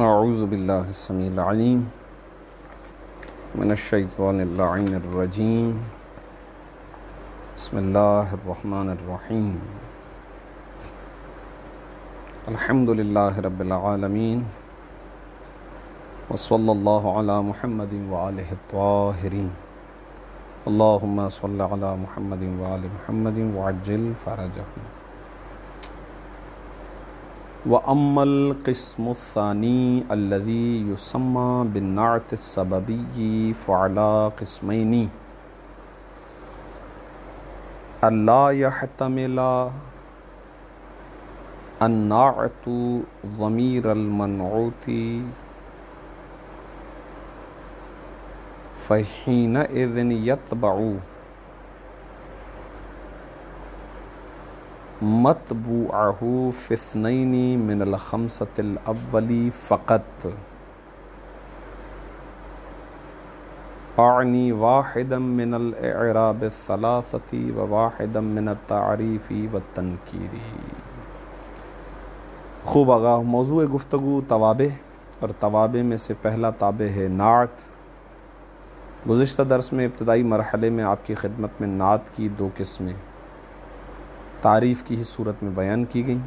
اعوذ باللہ السمیع العلیم من الشیطان اللعین الرجیم بسم اللہ الرحمن الرحیم الحمد للہ رب العالمین وصلی اللہ علی محمد وآلہ الطاہرین اللہم صلی علی محمد وآل محمد وعجل فرجہم. وَأَمَّا الْقِسْمُ الثَّانِي الَّذِي يُسَمَّى بِالنَّعْتِ السَّبَبِيِّ فَعَلَى قِسْمَيْنِ أَلَّا يَحْتَمِلَ النَّعْتُ ضَمِيرَ الْمَنْعُوتِ فَحِينَئِذٍ يَتْبَعُ مطبوعہ فی اثنین من الخمسۃ الاول فقط، اعنی واحدا من الاعراب الثلاثۃ وواحدا من التعریف والتنکیر. خوب آگاہ. موضوع گفتگو توابع، اور توابع میں سے پہلا تابع ہے نعت. گزشتہ درس میں ابتدائی مرحلے میں آپ کی خدمت میں نعت کی دو قسمیں تعریف کی ہی صورت میں بیان کی گئیں.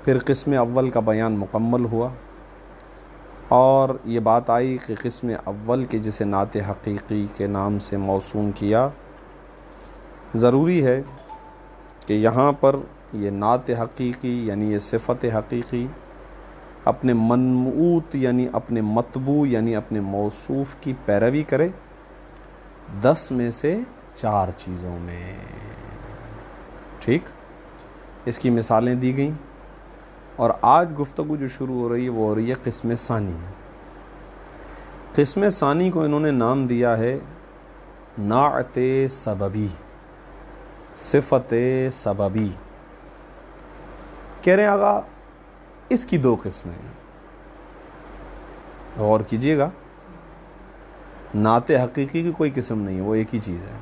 پھر قسم اول کا بیان مکمل ہوا اور یہ بات آئی کہ قسم اول کے جسے نعت حقیقی کے نام سے موسوم کیا، ضروری ہے کہ یہاں پر یہ نعت حقیقی یعنی یہ صفت حقیقی اپنے منعوت یعنی اپنے مطبوع یعنی اپنے موصوف کی پیروی کرے 10 میں سے 4 چیزوں میں. ٹھیک، اس کی مثالیں دی گئیں. اور آج گفتگو جو شروع ہو رہی ہے وہ ہو رہی ہے قسم ثانی میں. قسم ثانی کو انہوں نے نام دیا ہے نعت سببی، صفت سببی. کہہ رہے ہیں آقا اس کی 2 قسمیں ہیں. غور کیجئے گا، نعت حقیقی کی کوئی قسم نہیں ہے، وہ ایک ہی چیز ہے.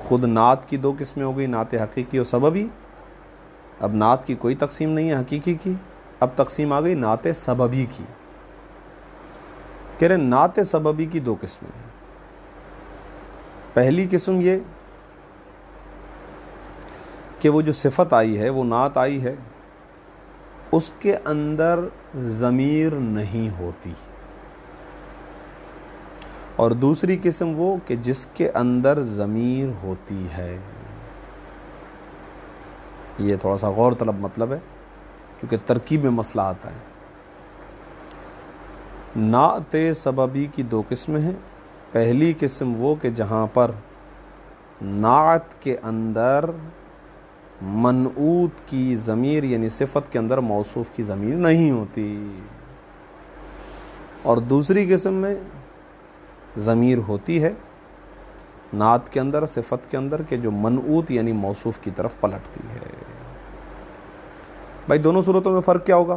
خود نعت کی 2 قسمیں ہو گئی، نعت حقیقی اور سببی. اب نعت کی کوئی تقسیم نہیں ہے حقیقی کی، اب تقسیم آ گئی نعت سببی کی. کہہ رہے ہیں نعت سببی کی 2 قسمیں ہیں. پہلی قسم یہ کہ وہ جو صفت آئی ہے، وہ نعت آئی ہے، اس کے اندر ضمیر نہیں ہوتی. اور دوسری قسم وہ کہ جس کے اندر ضمیر ہوتی ہے. یہ تھوڑا سا غور طلب مطلب ہے کیونکہ ترکیب میں مسئلہ آتا ہے. نعت سببی کی 2 قسمیں ہیں. پہلی قسم وہ کہ جہاں پر نعت کے اندر منعوت کی ضمیر یعنی صفت کے اندر موصوف کی ضمیر نہیں ہوتی، اور دوسری قسم میں ضمیر ہوتی ہے نعت کے اندر صفت کے اندر کہ جو منعوت یعنی موصوف کی طرف پلٹتی ہے. بھائی دونوں صورتوں میں فرق کیا ہوگا؟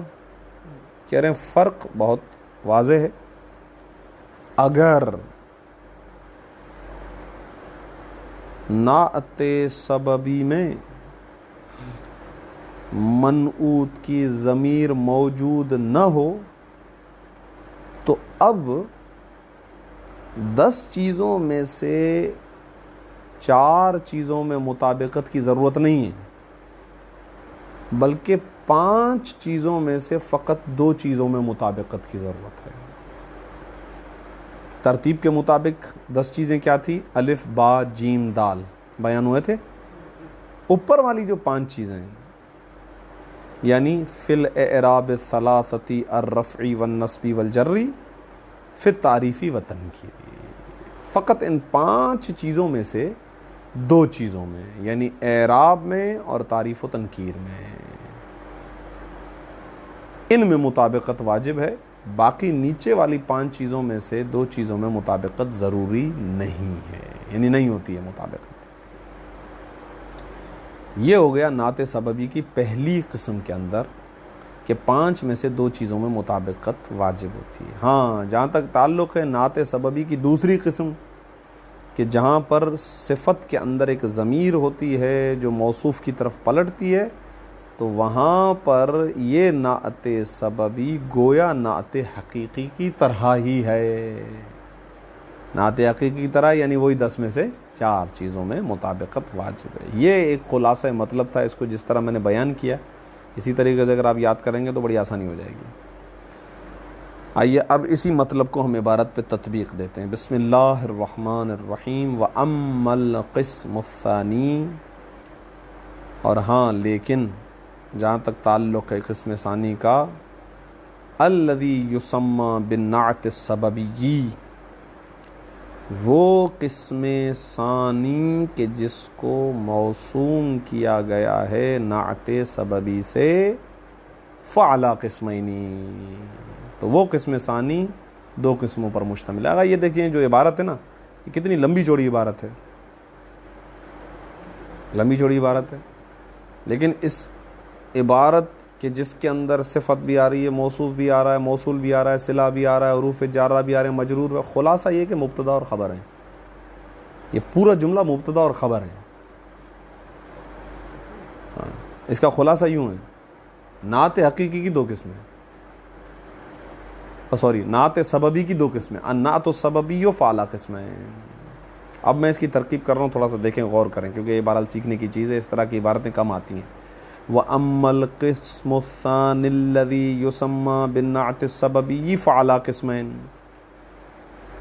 کہہ رہے ہیں فرق بہت واضح ہے. اگر نعت سببی میں منعوت کی ضمیر موجود نہ ہو تو اب 10 چیزوں میں سے 4 چیزوں میں مطابقت کی ضرورت نہیں ہے، بلکہ 5 چیزوں میں سے فقط 2 چیزوں میں مطابقت کی ضرورت ہے. ترتیب کے مطابق 10 چیزیں کیا تھی؟ الف با جیم دال بیان ہوئے تھے. اوپر والی جو 5 چیزیں ہیں یعنی فی الاعراب الثلاثۃ الرفع والنصب والجر فی التعریف والتنکیر، فقط ان 5 چیزوں میں سے 2 چیزوں میں یعنی اعراب میں اور تعریف و تنکیر میں ان میں مطابقت واجب ہے. باقی نیچے والی 5 چیزوں میں سے 2 چیزوں میں مطابقت ضروری نہیں ہے، یعنی نہیں ہوتی ہے مطابقت. یہ ہو گیا نعت سببی کی پہلی قسم کے اندر کہ 5 میں سے 2 چیزوں میں مطابقت واجب ہوتی ہے. ہاں جہاں تک تعلق ہے نعت سببی کی دوسری قسم کہ جہاں پر صفت کے اندر ایک ضمیر ہوتی ہے جو موصوف کی طرف پلٹتی ہے، تو وہاں پر یہ نعت سببی گویا نعت حقیقی کی طرح ہی ہے. نعت حقیقی کی طرح یعنی وہی 10 میں سے 4 چیزوں میں مطابقت واجب ہے. یہ ایک خلاصہ مطلب تھا. اس کو جس طرح میں نے بیان کیا اسی طریقے سے اگر آپ یاد کریں گے تو بڑی آسانی ہو جائے گی. آئیے اب اسی مطلب کو ہم عبارت پہ تطبیق دیتے ہیں. بسم اللہ الرحمن الرحیم. وَأَمَّا الْقِسْمُ الثَّانِي، اور ہاں لیکن جہاں تک تعلق ہے قسم ثانی کا، الذی یسمى بالنعت السببی، وہ قسم ثانی کہ جس کو موسوم کیا گیا ہے نعت سببی سے، فعلی قسمینی، تو وہ قسم ثانی 2 قسموں پر مشتمل ہے. یہ دیکھیں جو عبارت ہے نا، یہ کتنی لمبی چوڑی عبارت ہے، لمبی چوڑی عبارت ہے، لیکن اس عبارت کہ جس کے اندر صفت بھی آ رہی ہے، موصوف بھی آ رہا ہے، موصول بھی آ رہا ہے، صلہ بھی آ رہا ہے، حروف جارہ بھی آ رہے ہیں، مجرور ہے. خلاصہ یہ کہ مبتدا اور خبر ہیں. یہ پورا جملہ مبتدا اور خبر ہے. اس کا خلاصہ یوں ہے، نعت حقیقی کی 2 قسمیں، نعت سببی کی 2 قسمیں، النعت السببی و فعلی قسمیں. اب میں اس کی ترکیب کر رہا ہوں، تھوڑا سا دیکھیں، غور کریں، کیونکہ یہ بہرحال سیکھنے کی چیز ہے. اس طرح کی عبارتیں کم آتی ہیں. وَأَمَّا الْقِسْمُ الثَّانِي الَّذِي يُسَمَّى بِالنَّعْتِ السَّبَبِيِّ فَعَلَى قِسْمَيْن.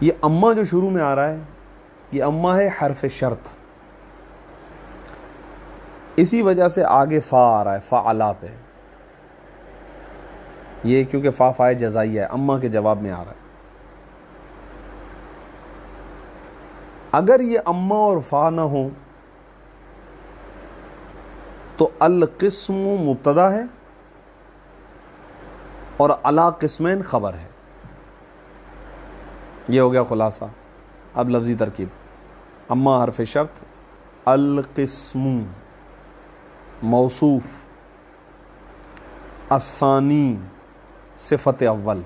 یہ اما جو شروع میں آ رہا ہے، یہ اما ہے حرف شرط، اسی وجہ سے آگے فا آ رہا ہے، فعلا پہ. یہ کیونکہ فا جزائیہ ہے، اما کے جواب میں آ رہا ہے. اگر یہ اما اور فا نہ ہو تو القسم مبتدا ہے اور علی قسمین خبر ہے. یہ ہو گیا خلاصہ. اب لفظی ترکیب، اما حرف شرط، القسم موصوف، الثانی صفت اول،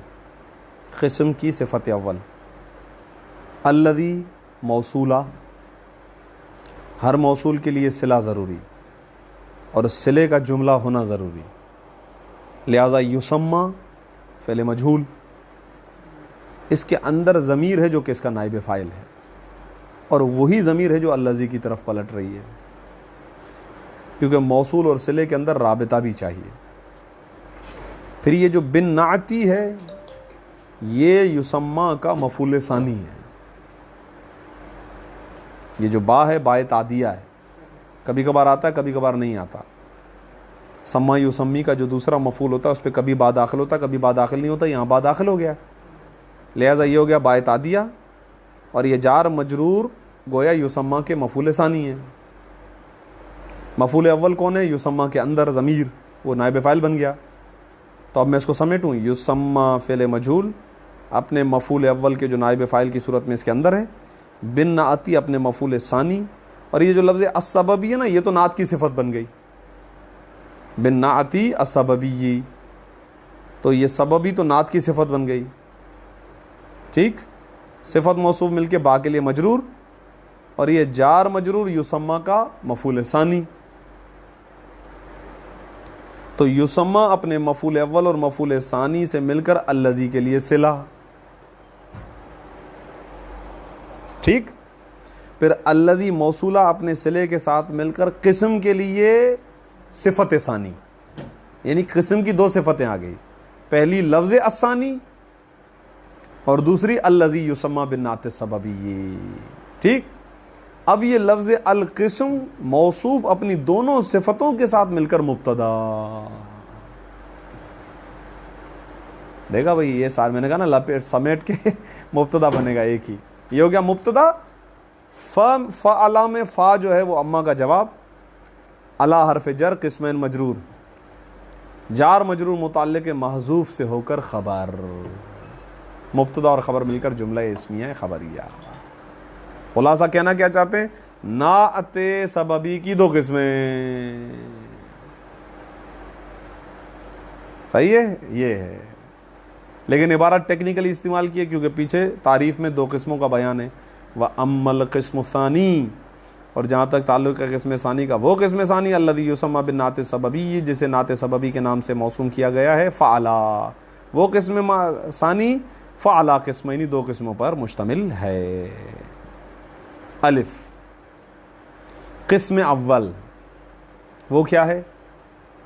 قسم کی صفت اول، الذی موصولہ، ہر موصول کے لیے صلہ ضروری اور صلے کا جملہ ہونا ضروری، لہذا یسمى فعل مجہول، اس کے اندر ضمیر ہے جو کہ اس کا نائب فاعل ہے، اور وہی ضمیر ہے جو الذی کی طرف پلٹ رہی ہے، کیونکہ موصول اور صلے کے اندر رابطہ بھی چاہیے. پھر یہ جو بن نعتی ہے یہ یسمى کا مفعول ثانی ہے. یہ جو با ہے با تعدیہ ہے، کبھی کبھار آتا ہے کبھی کبھار نہیں آتا. سما یسمی کا جو دوسرا مفعول ہوتا ہے اس پہ کبھی با داخل ہوتا ہے کبھی با داخل نہیں ہوتا. یہاں با داخل ہو گیا، لہٰذا یہ ہو گیا با تعدیہ، اور یہ جار مجرور گویا یسمى کے مفعول ثانی ہے. مفعول اول کون ہے؟ یسمى کے اندر ضمیر، وہ نائب فاعل بن گیا. تو اب میں اس کو سمیٹوں، یسمى فعل مجہول اپنے مفعول اول کے جو نائب فاعل کی صورت میں اس کے اندر ہے، بن نعتی اپنے مفعول ثانی، اور یہ جو لفظ السببی ہے نا یہ تو نعت کی صفت بن گئی، بن نعتی السببی، تو یہ سببی تو نعت کی صفت بن گئی. ٹھیک، صفت موصوف مل کے با کے لیے مجرور، اور یہ جار مجرور یسمى کا مفعول ثانی. تو یسمى اپنے مفعول اول اور مفعول ثانی سے مل کر الذی کے لیے صلہ. ٹھیک، پھر الذی موصولہ اپنے صلے کے ساتھ مل کر قسم کے لیے صفت ثانی، یعنی قسم کی 2 صفتیں آ گئی، پہلی لفظ الثانی اور دوسری الذی یسمى بالنعت السببی. ٹھیک، اب یہ لفظ القسم موصوف اپنی دونوں صفتوں کے ساتھ مل کر مبتدا. دیکھا بھائی، یہ سار میں نے کہا نا لپیٹ سمیٹ کے مبتدا بنے گا ایک ہی. یہ ہو گیا مبتدا. فعلا میں فا جو ہے وہ اما کا جواب، علی حرف جر قسمین مجرور، جار مجرور متعلق محذوف سے ہو کر خبر، مبتدا اور خبر مل کر جملہ اسمیہ خبریہ. خلاصہ کہنا کیا چاہتے ہیں؟ نعت سببی کی 2 قسمیں. صحیح ہے، یہ ہے، لیکن عبارت ٹیکنیکلی استعمال کی ہے کیونکہ پیچھے تعریف میں 2 قسموں کا بیان ہے. وَأَمَّا الْقِسْمُ الثَّانِي، اور جہاں تک تعلق ہے قسم ثانی کا، وہ قسم ثانی الذی یسمى بالنعت السببی، جسے نعت سببی کے نام سے موسوم کیا گیا ہے، فعلا، وہ قسم ثانی فعلا قسمین، دو قسموں پر مشتمل ہے۔ الف، قسم اول وہ کیا ہے؟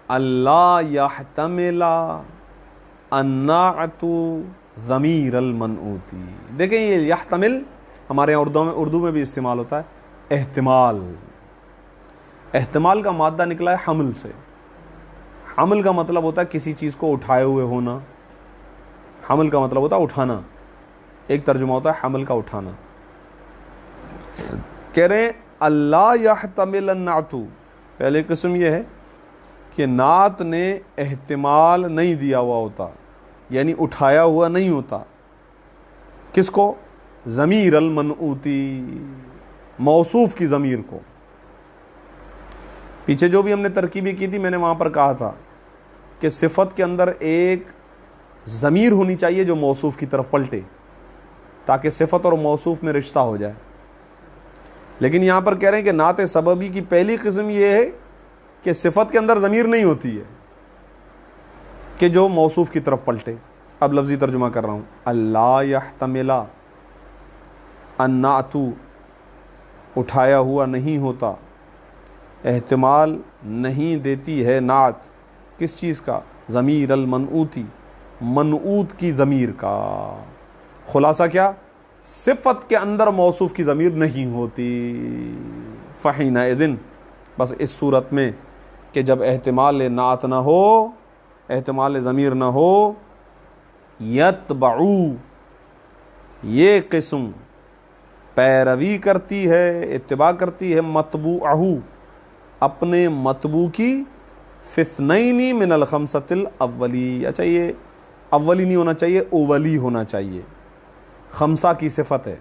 اللہ یحتمل النعت ضمیر المنعوتی۔ دیکھیں یہ یحتمل ہمارے یہاں اردو میں بھی استعمال ہوتا ہے، احتمال، احتمال کا مادہ نکلا ہے حمل سے۔ حمل کا مطلب ہوتا ہے کسی چیز کو اٹھائے ہوئے ہونا، حمل کا مطلب ہوتا ہے اٹھانا، ایک ترجمہ ہوتا ہے حمل کا اٹھانا۔ کہہ رہے ہیں اللہ یحتمل النعت، پہلی قسم یہ ہے کہ نعت نے احتمال نہیں دیا ہوا ہوتا، یعنی اٹھایا ہوا نہیں ہوتا، کس کو؟ ضمیر المنعوتی، موصوف کی ضمیر کو۔ پیچھے جو بھی ہم نے ترکیبیں کی تھی میں نے وہاں پر کہا تھا کہ صفت کے اندر ایک ضمیر ہونی چاہیے جو موصوف کی طرف پلٹے، تاکہ صفت اور موصوف میں رشتہ ہو جائے۔ لیکن یہاں پر کہہ رہے ہیں کہ نعت سببی کی پہلی قسم یہ ہے کہ صفت کے اندر ضمیر نہیں ہوتی ہے کہ جو موصوف کی طرف پلٹے۔ اب لفظی ترجمہ کر رہا ہوں، اللہ یحتمل النعت، اٹھایا ہوا نہیں ہوتا، احتمال نہیں دیتی ہے نعت، کس چیز کا؟ ضمیر المنعوتی، منعوت کی ضمیر کا۔ خلاصہ کیا؟ صفت کے اندر موصوف کی ضمیر نہیں ہوتی۔ فحینئذ، بس اس صورت میں کہ جب احتمال نعت نہ ہو، احتمال ضمیر نہ ہو، یتبعو، یہ قسم پیروی کرتی ہے، اتباع کرتی ہے، مطبوعہ، اپنے مطبوع کی، فی اثنین من الخمسۃ الاولی، اچھا یہ اولی نہیں ہونا چاہیے، اولی ہونا چاہیے، خمسہ کی صفت ہے،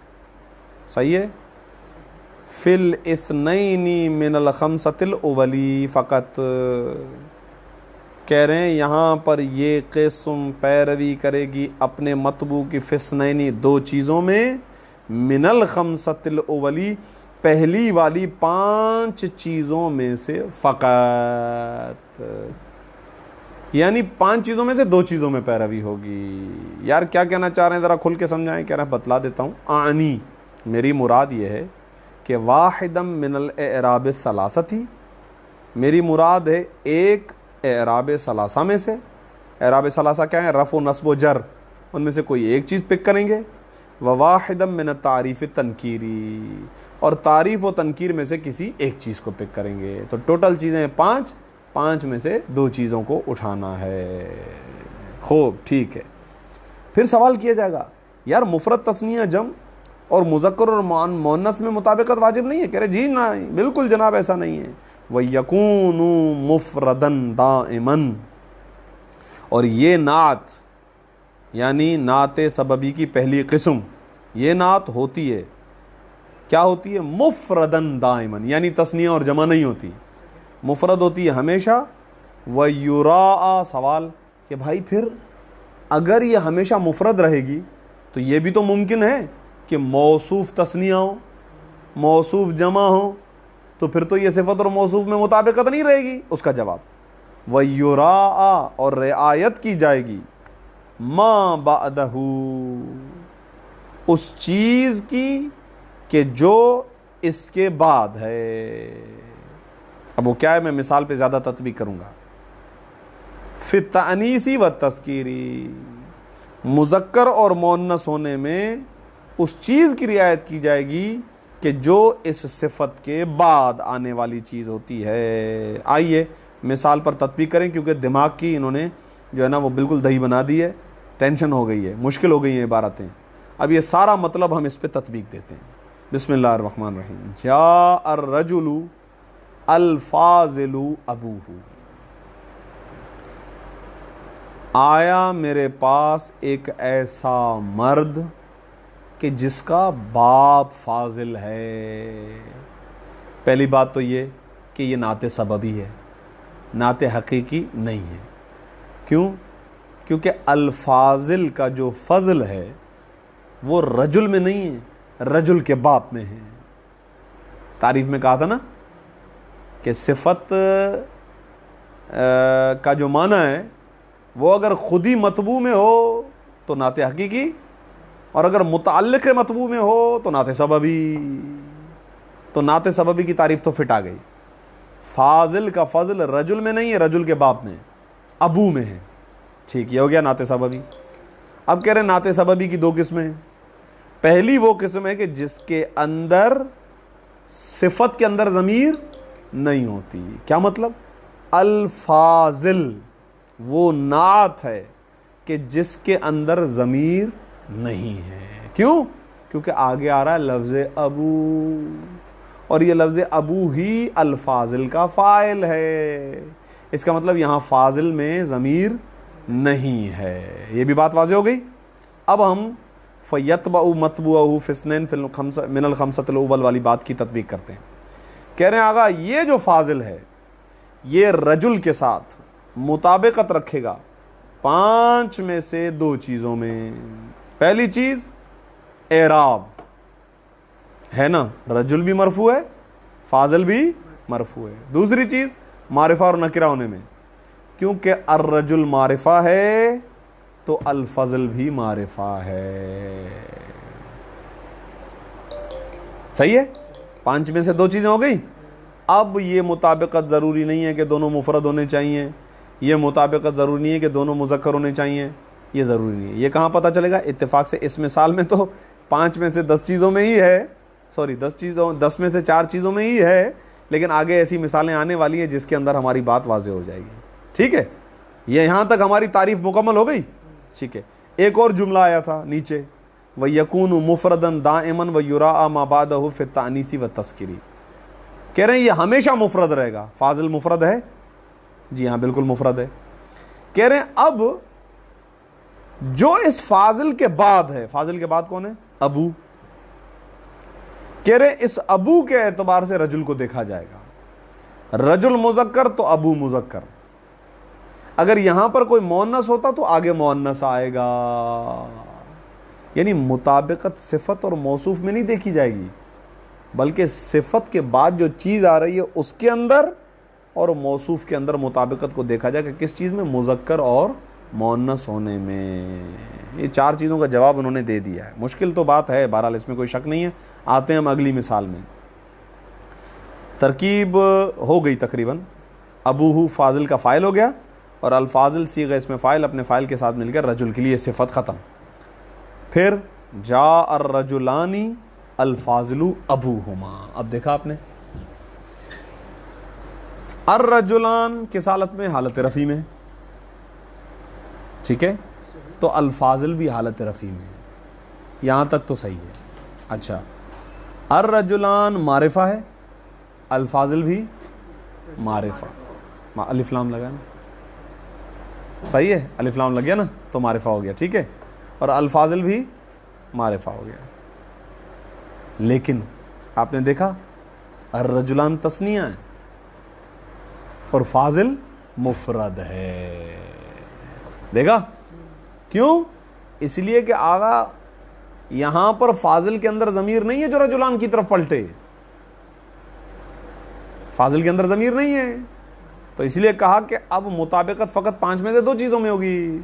صحیح ہے، فی الاثنین من الخمسۃ الاولی فقط۔ کہہ رہے ہیں یہاں پر یہ قسم پیروی کرے گی اپنے مطبوع کی فی اثنین، دو چیزوں میں، من الخمسۃ الاولی، پہلی والی 5 چیزوں میں سے فقط، یعنی 5 چیزوں میں سے 2 چیزوں میں پیروی ہوگی۔ یار کیا کہنا چاہ رہے ہیں ذرا کھل کے سمجھائیں۔ کہہ رہے ہیں بتلا دیتا ہوں، آنی، میری مراد یہ ہے کہ واحدم من الاعراب الثلاثتی، میری مراد ہے ایک اعراب ثلاثہ میں سے۔ اعراب ثلاثہ کیا ہیں؟ رفع و نصب و جر، ان میں سے کوئی ایک چیز پک کریں گے۔ وواحدم من التعریف التنکیری، اور تعریف و تنکیر میں سے کسی ایک چیز کو پک کریں گے۔ تو ٹوٹل چیزیں 5 میں سے 2 چیزوں کو اٹھانا ہے۔ خوب، ٹھیک ہے۔ پھر سوال کیا جائے گا یار مفرد تثنیہ جمع اور مذکر اور مؤنث میں مطابقت واجب نہیں ہے؟ کہہ رہے جی نہیں، بالکل جناب ایسا نہیں ہے۔ وَيَكُونُ مُفْرَدًا دَائِمًا، اور یہ نعت یعنی نعت سببی کی پہلی قسم، یہ نعت ہوتی ہے، کیا ہوتی ہے؟ مفردن دائمن، یعنی تثنیہ اور جمع نہیں ہوتی، مفرد ہوتی ہے ہمیشہ۔ وَيُرَاءَ، سوال کہ بھائی پھر اگر یہ ہمیشہ مفرد رہے گی تو یہ بھی تو ممکن ہے کہ موصوف تثنیہ ہو، موصوف جمع ہو، تو پھر تو یہ صفت اور موصوف میں مطابقت نہیں رہے گی۔ اس کا جواب وَيُرَاءَ، اور رعایت کی جائے گی، ما بعدہ، اس چیز کی کہ جو اس کے بعد ہے۔ اب وہ کیا ہے میں مثال پہ زیادہ تطبیق کروں گا۔ فی التأنیث والتذکیری، مذکر اور مؤنث ہونے میں اس چیز کی رعایت کی جائے گی کہ جو اس صفت کے بعد آنے والی چیز ہوتی ہے۔ آئیے مثال پر تطبیق کریں، کیونکہ دماغ کی انہوں نے جو ہے نا وہ بالکل دہی بنا دی ہے، ٹینشن ہو گئی ہے، مشکل ہو گئی ہیں عبارتیں۔ اب یہ سارا مطلب ہم اس پہ تطبیق دیتے ہیں۔ بسم اللہ الرحمن الرحیم۔ جاء الرجل الفاضل ابوہ، آیا میرے پاس ایک ایسا مرد کہ جس کا باپ فاضل ہے۔ پہلی بات تو یہ کہ یہ نعت سببی ہے، نعت حقیقی نہیں ہے۔ کیوں؟ کیونکہ الفاضل کا جو فضل ہے وہ رجل میں نہیں ہے، رجل کے باپ میں ہے۔ تعریف میں کہا تھا نا کہ صفت کا جو معنی ہے وہ اگر خود ہی مطبوع میں ہو تو نعت حقیقی، اور اگر متعلق مطبوع میں ہو تو نعت سببی. تو نعت سببی کی تعریف تو فٹ آ گئی. فاضل کا فضل رجل میں نہیں ہے، رجل کے باپ میں، ابو میں ہے. ٹھیک، یہ ہو گیا نعت سببی. اب کہہ رہے ہیں نعت سببی کی دو قسمیں ہیں. پہلی وہ قسم ہے کہ جس کے اندر صفت کے اندر ضمیر نہیں ہوتی. کیا مطلب؟ الفاضل وہ نعت ہے کہ جس کے اندر ضمیر نہیں ہے. کیوں؟ کیونکہ آگے آ رہا ہے لفظ ابو، اور یہ لفظ ابو ہی الفاضل کا فاعل ہے. اس کا مطلب یہاں فاضل میں ضمیر نہیں ہے. یہ بھی بات واضح ہو گئی. اب ہم فَيَتْبَعُ مَطْبُوعَهُ فِي اثْنَيْنِ مِنَ الْخَمْسَةِ الْأُوَّلِ والی بات کی تطبیق کرتے ہیں. کہہ رہے ہیں آقا یہ جو فاضل ہے یہ رجل کے ساتھ مطابقت رکھے گا 5 میں سے 2 چیزوں میں. پہلی چیز اعراب ہے نا، رجل بھی مرفوع ہے، فاضل بھی مرفوع ہے. دوسری چیز معرفہ اور نکرہ ہونے میں، کیونکہ الرجل معرفہ ہے تو الفضل بھی معرفہ ہے. صحیح ہے؟ 5 میں سے 2 چیزیں ہو گئی. اب یہ مطابقت ضروری نہیں ہے کہ دونوں مفرد ہونے چاہیے، یہ مطابقت ضروری نہیں ہے کہ دونوں مذکر ہونے چاہیے، یہ ضروری نہیں ہے. یہ کہاں پتہ چلے گا؟ اتفاق سے اس مثال میں تو 5 میں سے 10 چیزوں میں ہی ہے، 10 میں سے 4 چیزوں میں ہی ہے، لیکن آگے ایسی مثالیں آنے والی ہیں جس کے اندر ہماری بات واضح ہو جائے گی. ٹھیک ہے، یہ یہاں تک ہماری تعریف مکمل ہو گئی. ٹھیک ہے، ایک اور جملہ آیا تھا نیچے، وَيَكُونُ مُفْرَدًا دَائِمًا وَيُرَاءَ مَا بَعْدَهُ فِي التَّأْنِيثِ وَالتَّذْكِيرِ. کہہ رہے ہیں یہ ہمیشہ مفرد رہے گا. فاضل مفرد ہے؟ جی ہاں بالکل مفرد ہے. کہہ رہے ہیں اب جو اس فاضل کے بعد ہے، فاضل کے بعد کون ہے؟ ابو. کہہ رہے اس ابو کے اعتبار سے رجل کو دیکھا جائے گا. رجل مذکر تو ابو مذکر. اگر یہاں پر کوئی مؤنث ہوتا تو آگے مؤنث آئے گا. یعنی مطابقت صفت اور موصوف میں نہیں دیکھی جائے گی، بلکہ صفت کے بعد جو چیز آ رہی ہے اس کے اندر اور موصوف کے اندر مطابقت کو دیکھا جائے کہ کس چیز میں؟ مذکر اور مؤنث ہونے میں. یہ 4 چیزوں کا جواب انہوں نے دے دیا ہے. مشکل تو بات ہے، بہرحال اس میں کوئی شک نہیں ہے. آتے ہیں ہم اگلی مثال میں. ترکیب ہو گئی تقریباً. ابو فاضل کا فاعل ہو گیا، اور الفاضل صیغہ اسم فاعل اپنے فاعل کے ساتھ مل کر رجل کے لیے صفت ختم. پھر جاء الرجلان الفاضل ابوہما. اب دیکھا آپ نے، الرجلان کس حالت میں؟ حالت رفع میں. ٹھیک ہے، تو الفاضل بھی حالت رفع میں. یہاں تک تو صحیح ہے. اچھا، الرجلان معرفہ ہے، الفاضل بھی معرفہ. الف لام لگا نا، صحیح ہے، الف لام لگ گیا نا تو معرفہ ہو گیا. ٹھیک ہے، اور الفاضل بھی معرفہ ہو گیا. لیکن آپ نے دیکھا الرجلان تثنیہ ہے اور فاضل مفرد ہے. دیکھا کیوں؟ اس لیے کہ آغا یہاں پر فاضل کے اندر ضمیر نہیں ہے جو رجلان کی طرف پلٹے. فاضل کے اندر ضمیر نہیں ہے، تو اس لیے کہا کہ اب مطابقت فقط 5 میں سے 2 چیزوں میں ہوگی،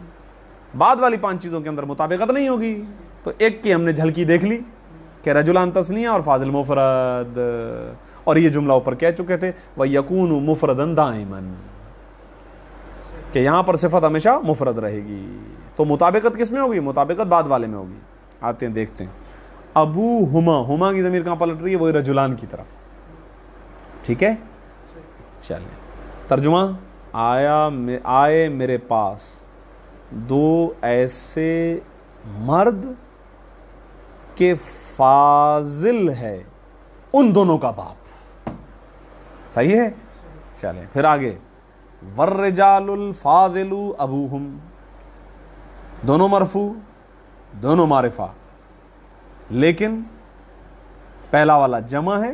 بعد والی 5 چیزوں کے اندر مطابقت نہیں ہوگی. تو ایک کی ہم نے جھلکی دیکھ لی کہ رجلان تثنیہ اور فاضل مفرد. اور یہ جملہ اوپر کہہ چکے تھے وَيَكُونُ مُفْرَدًا دَائِمًا، کہ یہاں پر صفت ہمیشہ مفرد رہے گی. تو مطابقت کس میں ہوگی؟ مطابقت بعد والے میں ہوگی. آتے ہیں دیکھتے ہیں. ابو ہما، ہما کی ضمیر کہاں پلٹ رہی ہے؟ وہی رجلان کی طرف. ٹھیک ہے، چلیں ترجمہ. آئے میرے پاس 2 ایسے مرد کہ فاضل ہے ان دونوں کا باپ. صحیح ہے. چلیں پھر آگے. والرجال الفاضل ابوہم، دونوں مرفوع دونوں معرفہ، لیکن پہلا والا جمع ہے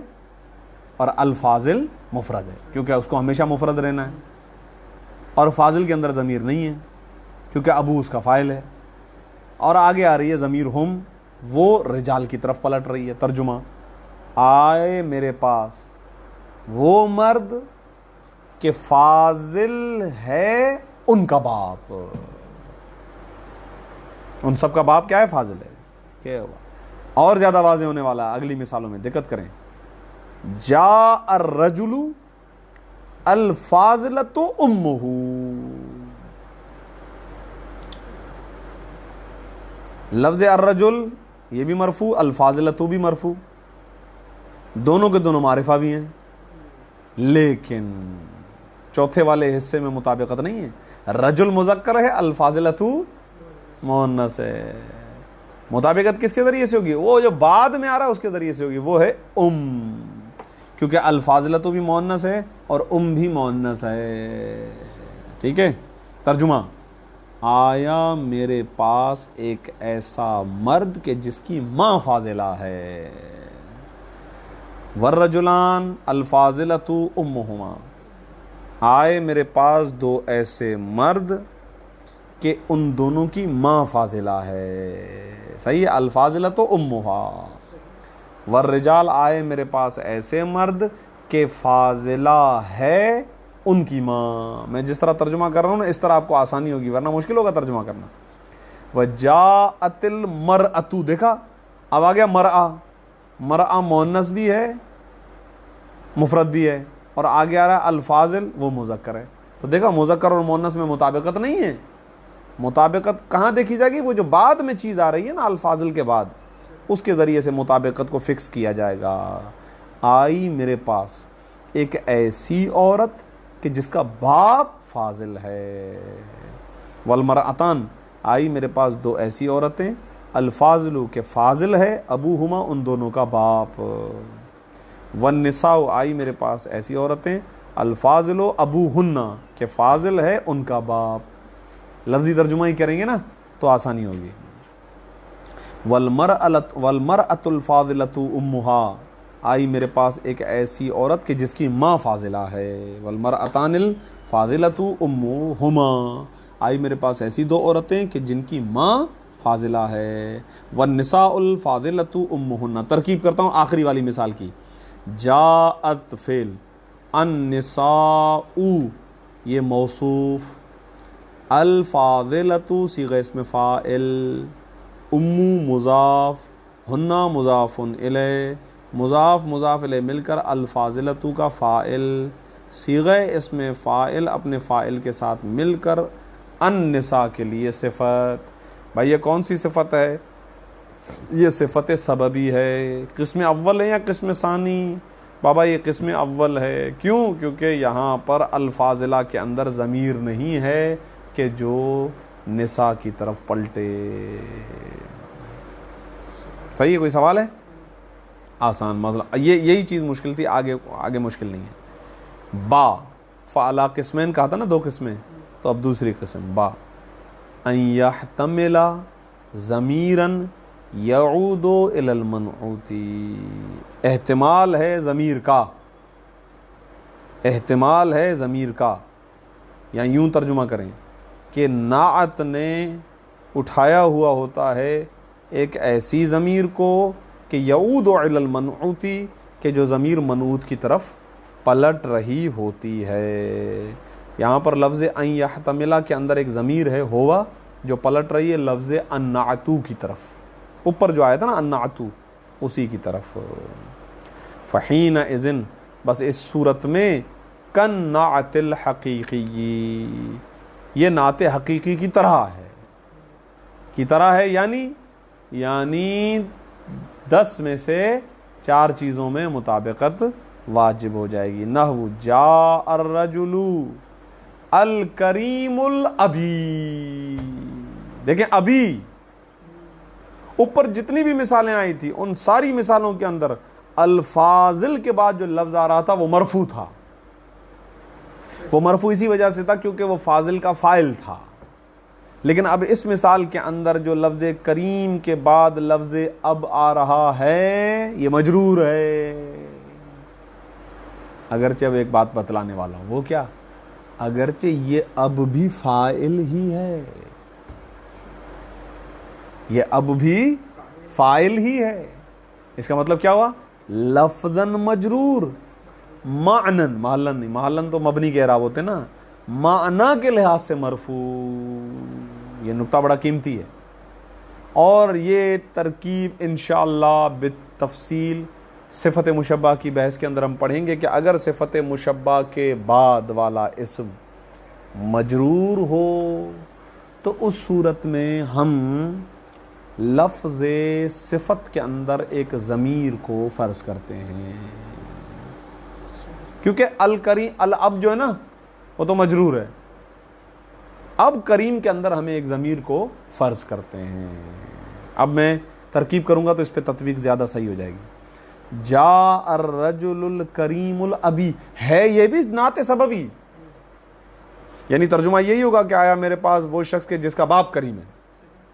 اور الفاضل مفرد ہے کیونکہ اس کو ہمیشہ مفرد رہنا ہے، اور فاضل کے اندر ضمیر نہیں ہے کیونکہ ابو اس کا فاعل ہے. اور آگے آ رہی ہے ضمیر ہم، وہ رجال کی طرف پلٹ رہی ہے. ترجمہ. آئے میرے پاس وہ مرد کہ فاضل ہے ان کا باپ. ان سب کا باپ کیا ہے؟ فاضل ہے. کیا ہوا؟ اور زیادہ واضح ہونے والا ہے اگلی مثالوں میں، دقت کریں. جاء الرجل الفاضلۃ امہ. لفظ الرجل یہ بھی مرفوع، الفاضلۃ بھی مرفوع، دونوں کے دونوں معرفہ بھی ہیں، لیکن چوتھے والے حصے میں مطابقت نہیں ہے. رجل مذکر ہے، الفاضلۃ مؤنث ہے. مطابقت کس کے ذریعے سے ہوگی؟ وہ جو بعد میں آ رہا ہے اس کے ذریعے سے ہوگی، وہ ہے کیونکہ الفاضلۃ بھی مؤنث ہے اور بھی مؤنث ہے. ٹھیک ہے. ترجمہ: آیا میرے پاس ایک ایسا مرد کہ جس کی ماں فاضلہ ہے. والرجلان الفاضلۃ امہما. آئے میرے پاس دو ایسے مرد کہ ان دونوں کی ماں فاضلہ ہے. صحیح ہے. الفاضلۃ امہا. والرجال آئے میرے پاس ایسے مرد کہ فاضلہ ہے ان کی ماں. میں جس طرح ترجمہ کر رہا ہوں نا اس طرح آپ کو آسانی ہوگی، ورنہ مشکل ہوگا ترجمہ کرنا. وجاءت المرأۃ. دیکھا اب آ گیا مرأہ. مرأہ مؤنث بھی ہے مفرد بھی ہے، اور آگے آ رہا ہے الفاضل، وہ مذکر ہے. تو دیکھا مذکر اور مؤنث میں مطابقت نہیں ہے. مطابقت کہاں دیکھی جائے گی؟ وہ جو بعد میں چیز آ رہی ہے نا الفاضل کے بعد، اس کے ذریعے سے مطابقت کو فکس کیا جائے گا. آئی میرے پاس ایک ایسی عورت کہ جس کا باپ فاضل ہے. والمرأتان. آئی میرے پاس دو ایسی عورتیں، الفاضل کہ فاضل ہے ابوہما ان دونوں کا باپ. والنساء. آئی میرے پاس ایسی عورتیں، الفاضل ابوہن کہ فاضل ہے ان کا باپ. لفظی ترجمہ ہی کریں گے نا تو آسانی ہوگی. والمرأۃ الفاضلۃ امہا. آئی میرے پاس ایک ایسی عورت کہ جس کی ماں فاضلہ ہے. والمرأتان الفاضلۃ امہما. آئی میرے پاس ایسی دو عورتیں کہ جن کی ماں فاضلہ ہے. والنساء الفاضلۃ امہن. ترکیب کرتا ہوں آخری والی مثال کی. جاءت فعل، النساء یہ موصوف، الفاضلۃ صیغہ اسم فاعل، مضاف، ہنہ مضاف الیہ، مضاف مضاف الیہ مل کر الفاضلۃ کا فاعل، صیغہ اسم فاعل اپنے فاعل کے ساتھ مل کر النساء کے لیے صفت. بھائی یہ کون سی صفت ہے؟ یہ صفت سببی ہے. قسم اول ہے یا قسم ثانی؟ بابا یہ قسم اول ہے. کیوں؟ کیونکہ یہاں پر الفاضلہ کے اندر ضمیر نہیں ہے کہ جو نساء کی طرف پلٹے. صحیح ہے. کوئی سوال ہے؟ آسان مسئلہ. یہی چیز مشکل تھی، آگے مشکل نہیں ہے. با فعلا قسمین کہا تھا نا، دو قسمیں، تو اب دوسری قسم با. ان یحتمل ضمیراً یعود الی المنعوت. احتمال ہے ضمیر کا، احتمال ہے ضمیر کا، یا یوں ترجمہ کریں کہ نعت نے اٹھایا ہوا ہوتا ہے ایک ایسی ضمیر کو کہ یعود الی المنعوت، کہ جو ضمیر منعوت کی طرف پلٹ رہی ہوتی ہے. یہاں پر لفظ ان یحتملہ کے اندر ایک ضمیر ہے ہوا جو پلٹ رہی ہے لفظ النعتو کی طرف. اوپر جو آیا تھا نا النعتو، اسی کی طرف. فحین اذن، بس اس صورت میں کن نعت الحقیقی، یہ نعت حقیقی کی طرح ہے، یعنی 10 میں سے 4 چیزوں میں مطابقت واجب ہو جائے گی. نحو جاء الرجل الکریم الابی. دیکھیں ابھی اوپر جتنی بھی مثالیں آئی تھی ان ساری مثالوں کے اندر الفاضل کے بعد جو لفظ آ رہا تھا وہ مرفوع تھا. وہ مرفوع اسی وجہ سے تھا کیونکہ وہ فاضل کا فاعل تھا. لیکن اب اس مثال کے اندر جو لفظ کریم کے بعد لفظ اب آ رہا ہے یہ مجرور ہے. اگرچہ اب ایک بات بتلانے والا ہوں، وہ کیا؟ اگرچہ یہ اب بھی فاعل ہی ہے، یہ اب بھی فاعل ہی ہے. اس کا مطلب کیا ہوا؟ لفظاً مجرور، معنن، محلن نہیں، محلن تو مبنی کے اعراب ہوتے نا، معنی کے لحاظ سے مرفوع۔ یہ نقطہ بڑا قیمتی ہے، اور یہ ترکیب انشاءاللہ بالتفصیل صفت مشبہ کی بحث کے اندر ہم پڑھیں گے کہ اگر صفت مشبہ کے بعد والا اسم مجرور ہو تو اس صورت میں ہم لفظ صفت کے اندر ایک ضمیر کو فرض کرتے ہیں، کیونکہ الکریم، الاب جو ہے نا وہ تو مجرور ہے، اب کریم کے اندر ہمیں ایک ضمیر کو فرض کرتے ہیں۔ اب میں ترکیب کروں گا تو اس پہ تطبیق زیادہ صحیح ہو جائے گی۔ جاء الرجل الکریم الابی، ہے یہ بھی نعت سببی، یعنی ترجمہ یہی ہوگا کہ آیا میرے پاس وہ شخص کے جس کا باپ کریم ہے،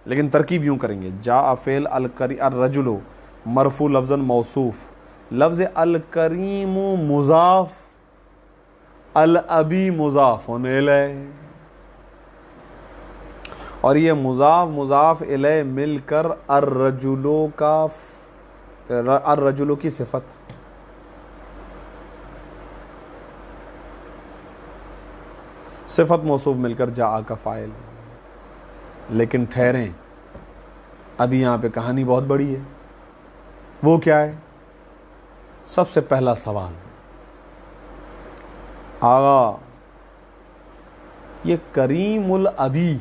لیکن ترکیب یوں کریں گے، جاء فعل الرجل مرفوع لفظاً موصوف، لفظ الکریم مضاف، الابی مضاف الیہ، اور یہ مضاف مضاف الیہ مل کر الرجلوں کا الرجلوں کی صفت، صفت موصوف مل کر جاء کا فاعل۔ لیکن ٹھہریں، ابھی یہاں پہ کہانی بہت بڑی ہے۔ وہ کیا ہے؟ سب سے پہلا سوال، آغا یہ کریم الابی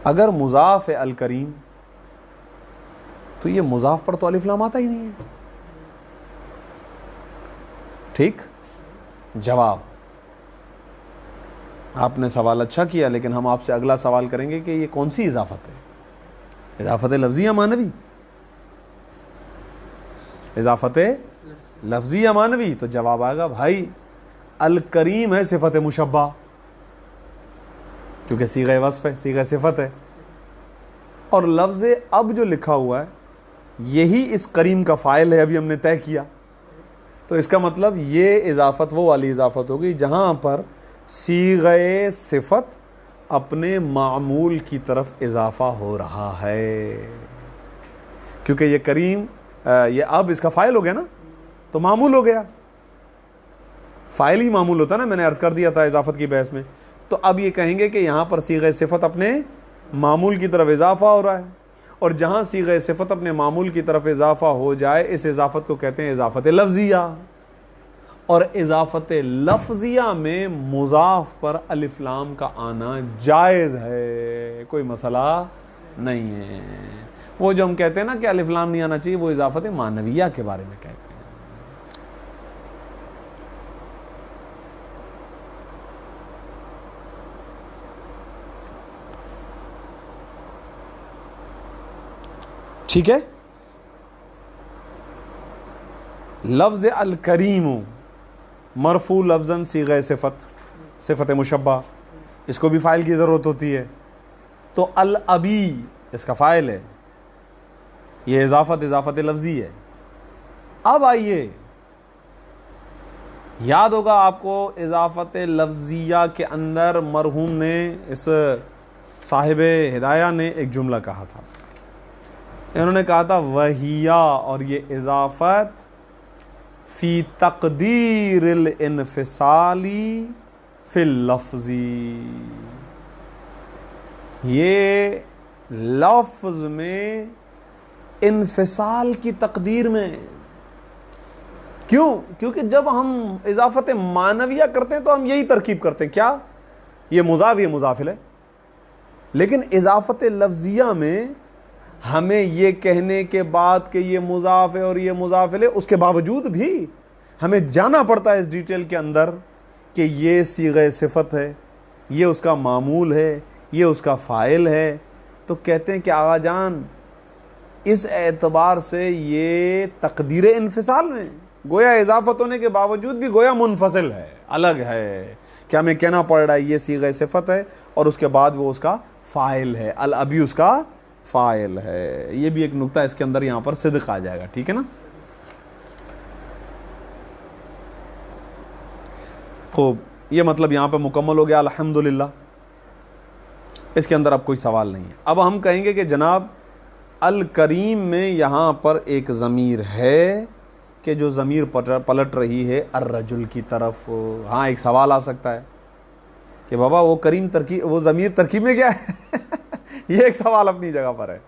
اگر مضاف ہے الکریم تو یہ مضاف پر تو الف لام آتا ہی نہیں ہے، ٹھیک؟ جواب، آپ نے سوال اچھا کیا، لیکن ہم آپ سے اگلا سوال کریں گے کہ یہ کون سی اضافت ہے؟ اضافت لفظی یا معنوی؟ اضافت لفظی یا معنوی؟ تو جواب آئے گا بھائی الکریم ہے صفت مشبہ، کیونکہ صیغہ وصف ہے، صیغہ صفت ہے، اور لفظ اب جو لکھا ہوا ہے یہی اس کریم کا فاعل ہے، ابھی ہم نے طے کیا، تو اس کا مطلب یہ اضافت وہ والی اضافت ہوگی جہاں پر صیغہ صفت اپنے معمول کی طرف اضافہ ہو رہا ہے، کیونکہ یہ کریم یہ اب اس کا فاعل ہو گیا نا، تو معمول ہو گیا، فاعل ہی معمول ہوتا نا، میں نے عرض کر دیا تھا اضافت کی بحث میں۔ تو اب یہ کہیں گے کہ یہاں پر صیغہ صفت اپنے معمول کی طرف اضافہ ہو رہا ہے، اور جہاں صیغہ صفت اپنے معمول کی طرف اضافہ ہو جائے اس اضافت کو کہتے ہیں اضافت لفظیہ، اور اضافت لفظیہ میں مضاف پر الف لام کا آنا جائز ہے، کوئی مسئلہ نہیں ہے۔ وہ جو ہم کہتے ہیں نا کہ الف لام نہیں آنا چاہیے، وہ اضافت معنویہ کے بارے میں کہتے ہیں۔ ٹھیک ہے؟ لفظ الکریم مرفوع لفظاً صیغہ صفت، صفت مشبہ، اس کو بھی فاعل کی ضرورت ہوتی ہے، تو الابی اس کا فاعل ہے، یہ اضافت لفظی ہے۔ اب آئیے، یاد ہوگا آپ کو اضافت لفظیہ کے اندر مرحوم نے، اس صاحب ہدایہ نے ایک جملہ کہا تھا، انہوں نے کہا تھا وہیا، اور یہ اضافت فی تقدیر الانفصالی فی اللفظی، یہ لفظ میں انفصال کی تقدیر میں، کیوں؟ کیونکہ جب ہم اضافت معنویہ کرتے ہیں تو ہم یہی ترکیب کرتے ہیں، کیا؟ یہ مضاف، یہ مضاف ہے، لیکن اضافت لفظیہ میں ہمیں یہ کہنے کے بعد کہ یہ مضاف ہے اور یہ مضاف ہے، اس کے باوجود بھی ہمیں جانا پڑتا ہے اس ڈیٹیل کے اندر کہ یہ صیغہ صفت ہے، یہ اس کا معمول ہے، یہ اس کا فاعل ہے، تو کہتے ہیں کہ آغا جان اس اعتبار سے یہ تقدیر انفصال میں، گویا اضافت ہونے کے باوجود بھی گویا منفصل ہے، الگ ہے، کہ ہمیں کہنا پڑ رہا ہے یہ صیغہ صفت ہے اور اس کے بعد وہ اس کا فاعل ہے، الابی اس کا فاعل ہے۔ یہ بھی ایک نقطہ اس کے اندر یہاں پر صدق آ جائے گا، ٹھیک ہے نا؟ خوب، یہ مطلب یہاں پہ مکمل ہو گیا الحمدللہ، اس کے اندر اب کوئی سوال نہیں ہے۔ اب ہم کہیں گے کہ جناب الکریم میں یہاں پر ایک ضمیر ہے کہ جو ضمیر پلٹ رہی ہے الرجل کی طرف. ہاں ایک سوال آ سکتا ہے کہ بابا وہ کریم ترکیب، وہ ضمیر ترکیب میں کیا ہے؟ یہ ایک سوال اپنی جگہ پر ہے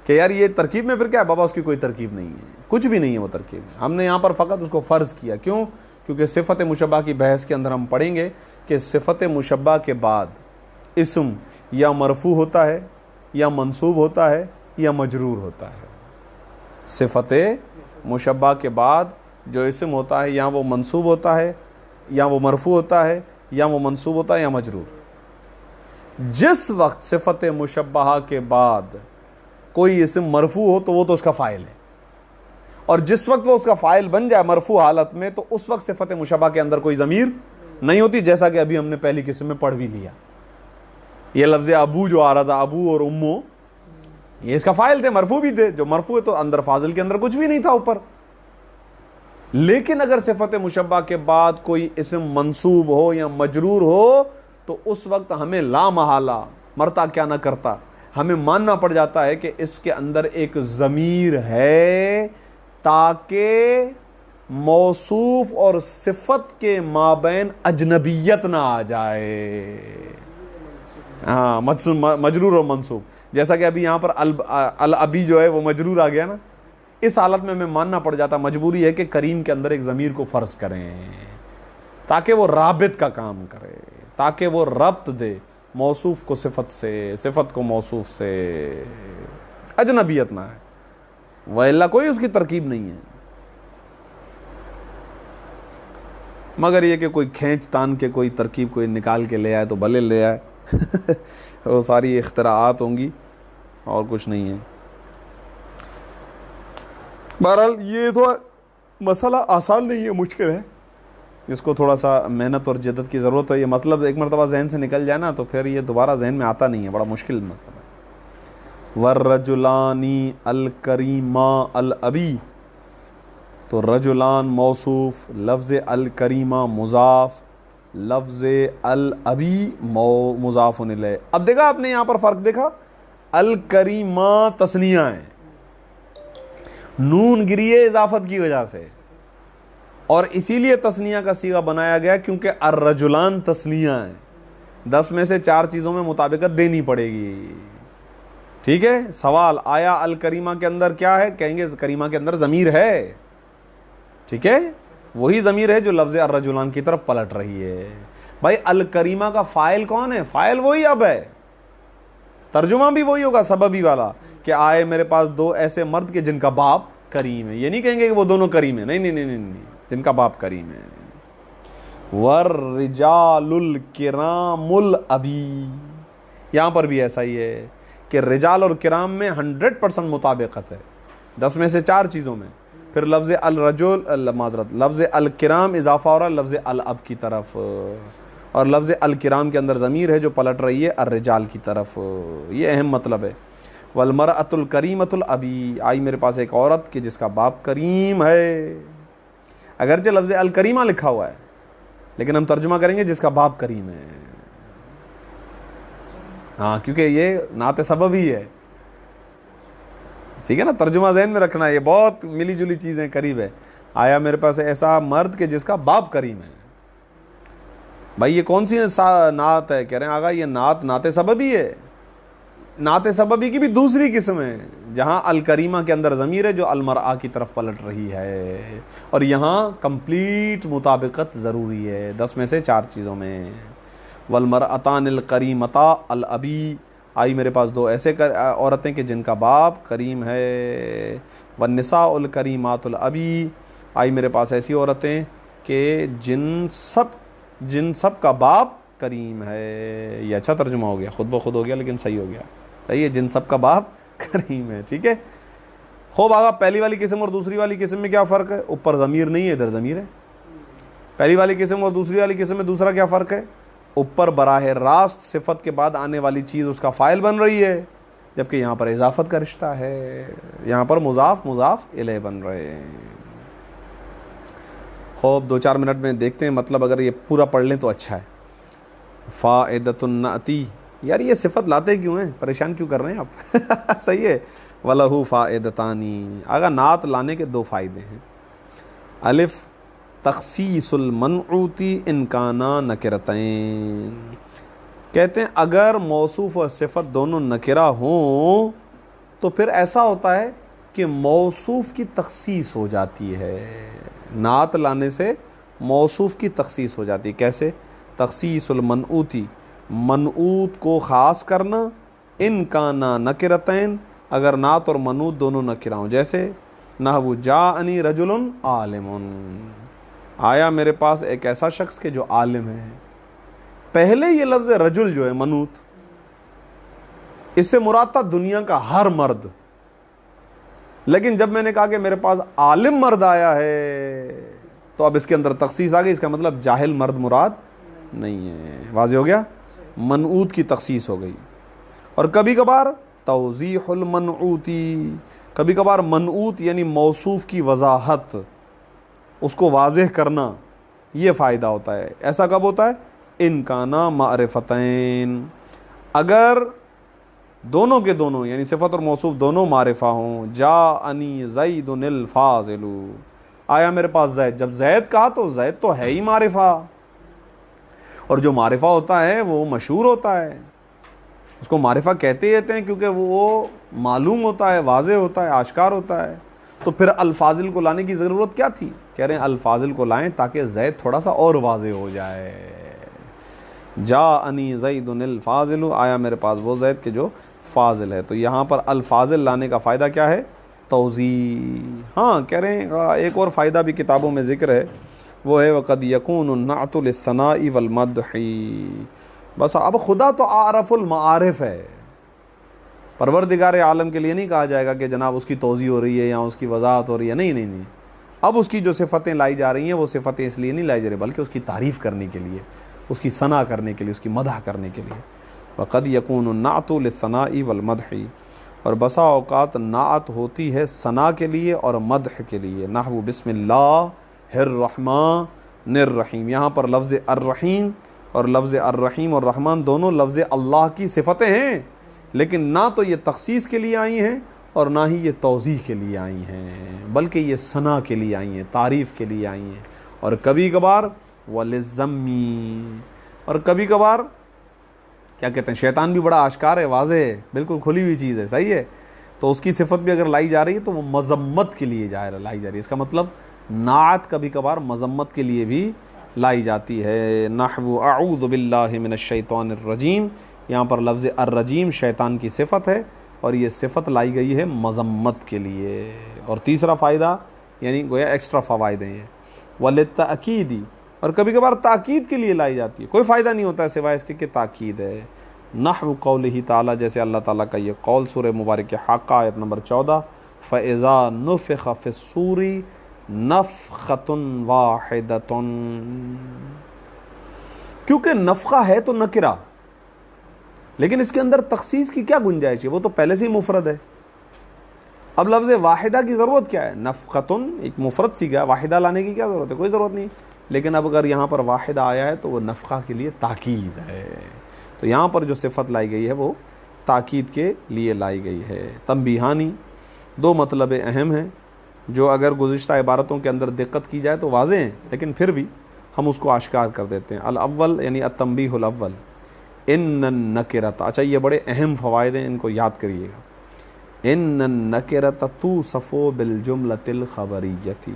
کہ یار یہ ترکیب میں پھر کیا ہے؟ بابا اس کی کوئی ترکیب نہیں ہے، کچھ بھی نہیں ہے وہ ترکیب. ہم نے یہاں پر فقط اس کو فرض کیا. کیوں؟ کیونکہ صفت مشبہ کی بحث کے اندر ہم پڑھیں گے کہ صفت مشبہ کے بعد اسم یا مرفوع ہوتا ہے یا منصوب ہوتا ہے یا مجرور ہوتا ہے. صفت مشبہ کے بعد جو اسم ہوتا ہے یا وہ منصوب ہوتا ہے یا وہ مرفوع ہوتا ہے یا وہ منصوب ہوتا ہے یا مجرور. جس وقت صفت مشبہ کے بعد کوئی اسم مرفوع ہو تو وہ تو اس کا فاعل ہے، اور جس وقت وہ اس کا فاعل بن جائے مرفوع حالت میں تو اس وقت صفت مشبہ کے اندر کوئی ضمیر نہیں ہوتی، جیسا کہ ابھی ہم نے پہلی قسم میں پڑھ بھی لیا. یہ لفظ ابو جو آ رہا تھا، ابو اور امو، یہ اس کا فاعل تھے، مرفوع بھی تھے. جو مرفوع ہے تو اندر فاضل کے اندر کچھ بھی نہیں تھا اوپر. لیکن اگر صفت مشبہ کے بعد کوئی اسم منصوب ہو یا مجرور ہو تو اس وقت ہمیں لا محالہ، مرتا کیا نہ کرتا، ہمیں ماننا پڑ جاتا ہے کہ اس کے اندر ایک ضمیر ہے، تاکہ موصوف اور صفت کے مابین اجنبیت نہ آ جائے. ہاں مجرور اور منصوب، جیسا کہ ابھی یہاں پر الابی جو ہے وہ مجرور آ گیا نا. اس حالت میں ہمیں ماننا پڑ جاتا، مجبوری ہے کہ کریم کے اندر ایک ضمیر کو فرض کریں تاکہ وہ رابط کا کام کرے، تاکہ وہ ربط دے موصوف کو صفت سے، صفت کو موصوف سے، اجنبیت نہ ہے. وَإِلَّا کوئی اس کی ترکیب نہیں ہے، مگر یہ کہ کوئی کھینچ تان کے کوئی ترکیب کوئی نکال کے لے آئے تو بھلے لے آئے. وہ ساری اختراعات ہوں گی اور کچھ نہیں ہے. بہرحال یہ تھوڑا مسئلہ آسان نہیں ہے، مشکل ہے، اس کو تھوڑا سا محنت اور جدت کی ضرورت ہے. یہ مطلب ایک مرتبہ ذہن سے نکل جائے نا تو پھر یہ دوبارہ ذہن میں آتا نہیں ہے، بڑا مشکل مطلب ہے. والرجلانی الکریما الابی، تو رجلان موصوف، لفظ الکریمہ مضاف، لفظ الابی مضاف الیہ. اب دیکھا آپ نے یہاں پر فرق دیکھا، الکریمہ تثنیہ ہے، نون گری ہے اضافت کی وجہ سے، اور اسی لیے تثنیہ کا صیغہ بنایا گیا کیونکہ الرجلان تثنیہ ہے. 10 میں سے 4 چیزوں میں مطابقت دینی پڑے گی. ٹھیک ہے. سوال آیا الکریمہ کے اندر کیا ہے؟ کہیں گے کریمہ کے اندر ضمیر ہے. ٹھیک ہے، وہی ضمیر ہے جو لفظ الرجلان کی طرف پلٹ رہی ہے. بھائی الکریمہ کا فاعل کون ہے؟ فاعل وہی اب ہے، ترجمہ بھی وہی ہوگا سببی والا، کہ آئے میرے پاس 2 ایسے مرد کہ جن کا باپ کریم ہے. یہ نہیں کہیں گے کہ وہ دونوں کریم ہیں، نہیں نہیں نہیں نہیں، جن کا باپ کریم ہے. والرجال الکرام الابی، یہاں پر بھی ایسا ہی ہے کہ رجال اور کرام میں 100% مطابقت ہے 10 میں سے 4 چیزوں میں. پھر لفظ الرجل، معذرت، لفظ الکرام اضافہ ہو رہا ہے لفظ الاب کی طرف، اور لفظ الکرام کے اندر ضمیر ہے جو پلٹ رہی ہے الرجال کی طرف. یہ اہم مطلب ہے. والمرأۃ الکریمۃ الابی، آئی میرے پاس ایک عورت کہ جس کا باپ کریم ہے. اگرچہ لفظ الکریمہ لکھا ہوا ہے لیکن ہم ترجمہ کریں گے جس کا باپ کریم ہے. ہاں کیونکہ یہ نعت سبب ہی ہے. ٹھیک ہے نا، ترجمہ ذہن میں رکھنا ہے، یہ بہت ملی جلی چیزیں قریب ہے. آیا میرے پاس ایسا مرد کہ جس کا باپ کریم ہے. بھائی یہ کون سی نعت ہے؟ کہہ رہے ہیں آگا یہ نعت سببی ہے. نعت سببی کی بھی دوسری قسم ہے جہاں الکریمہ کے اندر ضمیر ہے جو المرأہ کی طرف پلٹ رہی ہے، اور یہاں کمپلیٹ مطابقت ضروری ہے 10 میں سے 4 چیزوں میں. والمرأتان الکریمتا الابی، آئی میرے پاس 2 ایسے عورتیں کہ جن کا باپ کریم ہے. والنساء الکریمات الابی، آئی میرے پاس ایسی عورتیں کہ جن سب کا باپ کریم ہے. یہ اچھا ترجمہ ہو گیا، خود بخود ہو گیا لیکن صحیح ہو گیا. صحیح ہے، جن سب کا باپ کریم ہے. ٹھیک ہے. خوب آگا پہلی والی قسم اور دوسری والی قسم میں کیا فرق ہے؟ اوپر ضمیر نہیں ہے، ادھر ضمیر ہے. پہلی والی قسم اور دوسری والی قسم میں دوسرا کیا فرق ہے؟ اوپر براہ راست صفت کے بعد آنے والی چیز اس کا فاعل بن رہی ہے، جبکہ یہاں پر اضافت کا رشتہ ہے، یہاں پر مضاف الیہ بن رہے ہیں. خوب 2-4 منٹ میں دیکھتے ہیں مطلب، اگر یہ پورا پڑھ لیں تو اچھا ہے. فائدۃ النعتی، یار یہ صفت لاتے کیوں ہیں, پریشان کیوں کر رہے ہیں آپ؟ صحیح ہے. وَلَهُ فَائِدَتَانِ, اگر نعت لانے کے دو فائدے ہیں. الف تخصیص المنعوت ان کانا نکرتین, کہتے ہیں اگر موصوف اور صفت دونوں نکرہ ہوں تو پھر ایسا ہوتا ہے کہ موصوف کی تخصیص ہو جاتی ہے. نعت لانے سے موصوف کی تخصیص ہو جاتی ہے. کیسے؟ تخصیص المنعوتی, منعوت کو خاص کرنا, ان کانا نکرتین, اگر نعت اور منعوت دونوں نکرہ ہوں. جیسے نحو جاءنی رجل عالم, آیا میرے پاس ایک ایسا شخص کہ جو عالم ہے. پہلے یہ لفظ رجل جو ہے منعوت, اس سے مراد تھا دنیا کا ہر مرد, لیکن جب میں نے کہا کہ میرے پاس عالم مرد آیا ہے تو اب اس کے اندر تخصیص آ گئی. اس کا مطلب جاہل مرد مراد نہیں ہے. واضح ہو گیا؟ منعوت کی تخصیص ہو گئی. اور کبھی کبھار توضیح المنعوتی, کبھی کبھار منعوت یعنی موصوف کی وضاحت, اس کو واضح کرنا, یہ فائدہ ہوتا ہے. ایسا کب ہوتا ہے؟ ان کانا معرفتین, اگر دونوں کے دونوں یعنی صفت اور موصوف دونوں معرفہ ہوں. جاءنی زید الفاضل, آیا میرے پاس زید. جب زید کہا تو زید تو ہے ہی معرفہ, اور جو معرفہ ہوتا ہے وہ مشہور ہوتا ہے, اس کو معرفہ کہتے ہیں کیونکہ وہ معلوم ہوتا ہے, واضح ہوتا ہے, آشکار ہوتا ہے. تو پھر الفاضل کو لانے کی ضرورت کیا تھی؟ کہہ رہے ہیں الفاضل کو لائیں تاکہ زید تھوڑا سا اور واضح ہو جائے. جاءنی زید الفاضل, آیا میرے پاس وہ زید کہ جو فاضل ہے. تو یہاں پر الفاضل لانے کا فائدہ کیا ہے؟ توضیح. ہاں کہہ رہے ہیں ایک اور فائدہ بھی کتابوں میں ذکر ہے, وہ ہے وقد یکون النعت للثناء والمدح. بس اب خدا تو عارف المعارف ہے, پروردگار عالم کے لیے نہیں کہا جائے گا کہ جناب اس کی توضیح ہو رہی ہے یا اس کی وضاحت ہو رہی ہے. نہیں نہیں نہیں, اب اس کی جو صفتیں لائی جا رہی ہیں وہ صفتیں اس لیے نہیں لائی جا رہی بلکہ اس کی تعریف کرنے کے لیے, اس کی ثنا کرنے کے لیے, اس کی مدح کرنے کے لیے. وقد یکون النعت للثناء والمدح, اور بسا اوقات نعت ہوتی ہے ثنا کے لیے اور مدح کے لیے. نحو بسم اللہ الرحمن الرحیم, یہاں پر لفظ الرحیم اور لفظ الرحیم اور رحمان دونوں لفظ اللہ کی صفتیں ہیں, لیکن نہ تو یہ تخصیص کے لیے آئی ہیں اور نہ ہی یہ توضیح کے لیے آئی ہیں, بلکہ یہ ثنا کے لیے آئی ہیں, تعریف کے لیے آئی ہیں. اور کبھی کبھار وللذمی, اور کبھی کبھار کیا کہتے ہیں, شیطان بھی بڑا آشکار ہے, واضح ہے, بالکل کھلی ہوئی چیز ہے, صحیح ہے, تو اس کی صفت بھی اگر لائی جا رہی ہے تو وہ مذمت کے لیے لائی جا رہی ہے. اس کا مطلب نعت کبھی کبھار مذمت کے لیے بھی لائی جاتی ہے. نحو اعوذ باللہ من الشیطان الرجیم, یہاں پر لفظ الرجیم شیطان کی صفت ہے اور یہ صفت لائی گئی ہے مذمت کے لیے. اور تیسرا فائدہ یعنی گویا ایکسٹرا فوائد ہیں وللتأکید, اور کبھی کبھار تاکید کے لیے لائی جاتی ہے, کوئی فائدہ نہیں ہوتا ہے سوائے اس کے کہ تاکید ہے. نحو قولہ تعالی, جیسے اللہ تعالیٰ کا یہ قول سورہ مبارک حاقہ آیت نمبر 14, فَإِذَا نُفِخَ فِي الصُّورِ نَفْخَةٌ وَاحِدَةٌ, کیونکہ نفخہ ہے تو نکرہ, لیکن اس کے اندر تخصیص کی کیا گنجائش ہے, وہ تو پہلے سے ہی مفرد ہے. اب لفظ واحدہ کی ضرورت کیا ہے؟ نفخۃن ایک مفرد سیگا, واحدہ لانے کی کیا ضرورت ہے؟ کوئی ضرورت نہیں. لیکن اب اگر یہاں پر واحدہ آیا ہے تو وہ نفخہ کے لیے تاکید ہے. تو یہاں پر جو صفت لائی گئی ہے وہ تاکید کے لیے لائی گئی ہے. تنبیہانی, دو مطلب اہم ہیں جو اگر گزشتہ عبارتوں کے اندر دقت کی جائے تو واضح ہیں, لیکن پھر بھی ہم اس کو آشکار کر دیتے ہیں. الاول یعنی التنبیہ الاول, ان النکرۃ, اچھا یہ بڑے اہم فوائد ہیں, ان کو یاد کریے گا. ان النکرۃ توصف بالجملۃ الخبریۃ,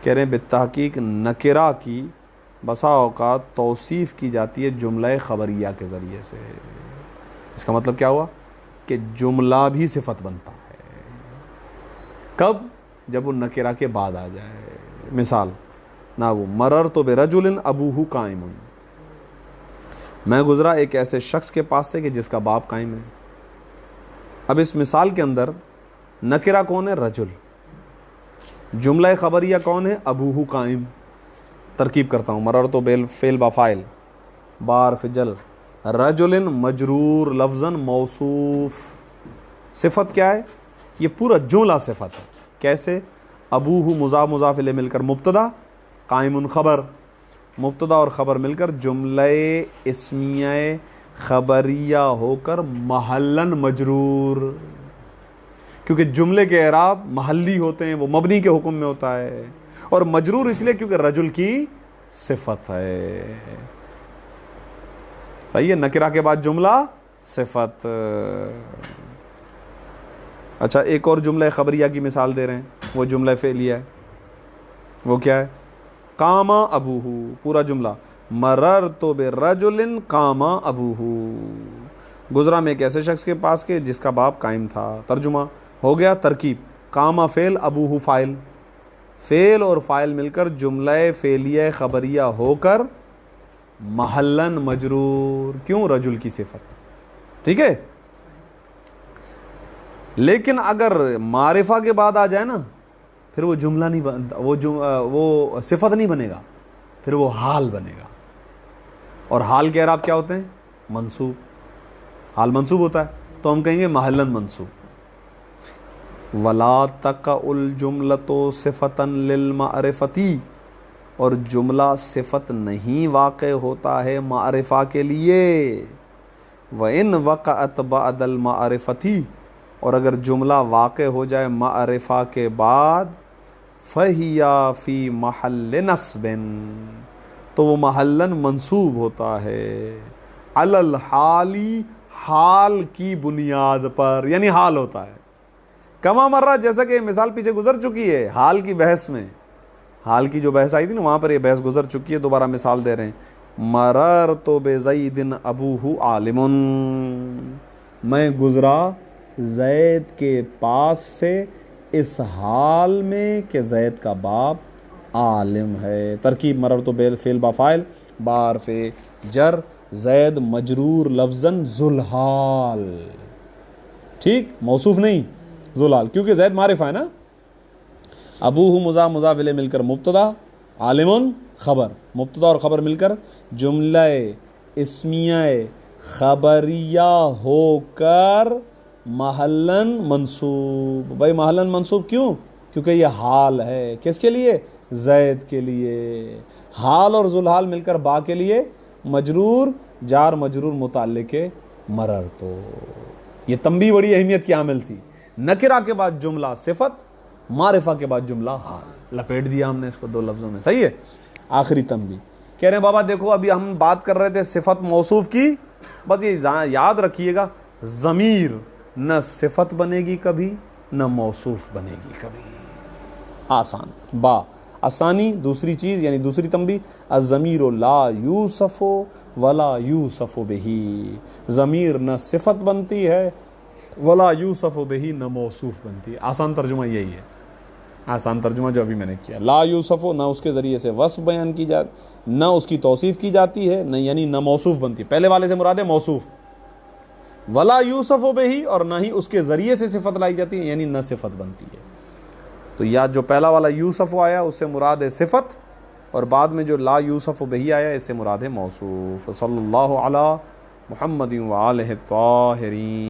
کہہ رہے ہیں بالتحقیق نکرہ کی بسا اوقات توصیف کی جاتی ہے جملہ خبریہ کے ذریعے سے. اس کا مطلب کیا ہوا کہ جملہ بھی صفت بنتا ہے. کب؟ جب وہ نکرہ کے بعد آ جائے. مثال, نہ وہ مررت برجل ابوہ قائم, میں گزرا ایک ایسے شخص کے پاس سے کہ جس کا باپ قائم ہے. اب اس مثال کے اندر نکرہ کون ہے؟ رجل. جملہ خبریہ کون ہے؟ ابوہ قائم. ترکیب کرتا ہوں, مررت بالفعل بفاعل, بار فجل, رجل مجرور لفظاً موصوف. صفت کیا ہے؟ یہ پورا جملہ صفت ہے. کیسے؟ ابوہ مضاف مضاف الیہ مل کر مبتدا, قائم خبر, مبتدا اور خبر مل کر جملہ اسمیہ خبریہ ہو کر محلن مجرور، کیونکہ جملے کے اعراب محلی ہوتے ہیں، وہ مبنی کے حکم میں ہوتا ہے، اور مجرور اس لیے کیونکہ رجل کی صفت ہے. صحیح ہے، نکرہ کے بعد جملہ صفت. اچھا ایک اور جملہ خبریہ کی مثال دے رہے ہیں، وہ جملہ فعلیہ ہے. وہ کیا ہے؟ قام ابوہ، پورا جملہ مررت برجل قام ابوہ، گزرا میں ایک ایسے شخص کے پاس کے جس کا باپ قائم تھا. ترجمہ ہو گیا. ترکیب قام فعل ابوہ فاعل، فعل اور فاعل مل کر جملہ فعلیہ خبریہ ہو کر محلن مجرور. کیوں؟ رجل کی صفت. ٹھیک ہے. لیکن اگر معرفہ کے بعد آ جائے نا پھر وہ جملہ نہیں بنتا، وہ صفت نہیں بنے گا، پھر وہ حال بنے گا. اور حال کے اعراب کیا ہوتے ہیں؟ منصوب. حال منصوب ہوتا ہے تو ہم کہیں گے محلن منصوب. ولا تقع الجملۃ صفۃ للمعرفتی، اور جملہ صفت نہیں واقع ہوتا ہے معرفہ کے لیے. وَإِنْ وَقَعَتْ بَعْدَ الْمَعْرِفَةِ، اور اگر جملہ واقع ہو جائے معرفہ کے بعد فَهِيَ فِي مَحَلِّ نَصْبٍ، تو وہ محلن منصوب ہوتا ہے. عَلَى الْحَالِ، حال کی بنیاد پر، یعنی حال ہوتا ہے. کما مرہ، جیسا کہ مثال پیچھے گزر چکی ہے حال کی بحث میں، حال کی جو بحث آئی تھی نا وہاں پر یہ بحث گزر چکی ہے، دوبارہ مثال دے رہے ہیں. مررت بزید ابوہ عالم، میں گزرا زید کے پاس سے اس حال میں کہ زید کا باپ عالم ہے. ترکیب مررت فعل با فاعل، با حرف جر، زید مجرور لفظاً ذوالحال. ٹھیک، موصوف نہیں، ذوالحال، کیونکہ زید معرفہ ہے نا. ابوہ مضاف مضاف الیہ مل کر مبتدا، عالم خبر، مبتدا اور خبر مل کر جملہ اسمیہ خبریہ ہو کر محلن منصوب. بھائی محلن منصوب کیوں؟ کیونکہ یہ حال ہے. کس کے لیے؟ زید کے لیے. حال اور ذوالحال مل کر با کے لیے مجرور، جار مجرور متعلق مرر. تو یہ تنبیہ بڑی اہمیت کی عامل تھی. نکرہ کے بعد جملہ صفت، معرفہ کے بعد جملہ حال. لپیٹ دیا ہم نے اس کو دو لفظوں میں. صحیح ہے. آخری تنبیہ کہہ رہے ہیں بابا دیکھو ابھی ہم بات کر رہے تھے صفت موصوف کی، بس یہ یاد رکھیے گا ضمیر نہ صفت بنے گی کبھی نہ موصوف بنے گی کبھی. آسان. با آسانی دوسری چیز، یعنی دوسری تنبیہ، الضمیر لا یوصف ولا یوصف بہ، ضمیر نہ صفت بنتی ہے ولا یوصف بہ، نہ موصوف بنتی ہے. آسان ترجمہ یہی ہے، آسان ترجمہ جو ابھی میں نے کیا. لا یوصف، نہ اس کے ذریعے سے وصف بیان کی جاتی، نہ اس کی توصیف کی جاتی ہے، نہ یعنی نہ موصوف بنتی. پہلے والے سے مراد ہے موصوف. ولا یوصف بہ، اور نہ ہی اس کے ذریعے سے صفت لائی جاتی ہے، یعنی نہ صفت بنتی ہے. تو یا جو پہلا والا یوصف آیا اس سے مراد ہے صفت، اور بعد میں جو لا یوصف بہ آیا اس سے مراد ہے موصوف. صلی اللہ علی محمد و آلہ الطاہرین.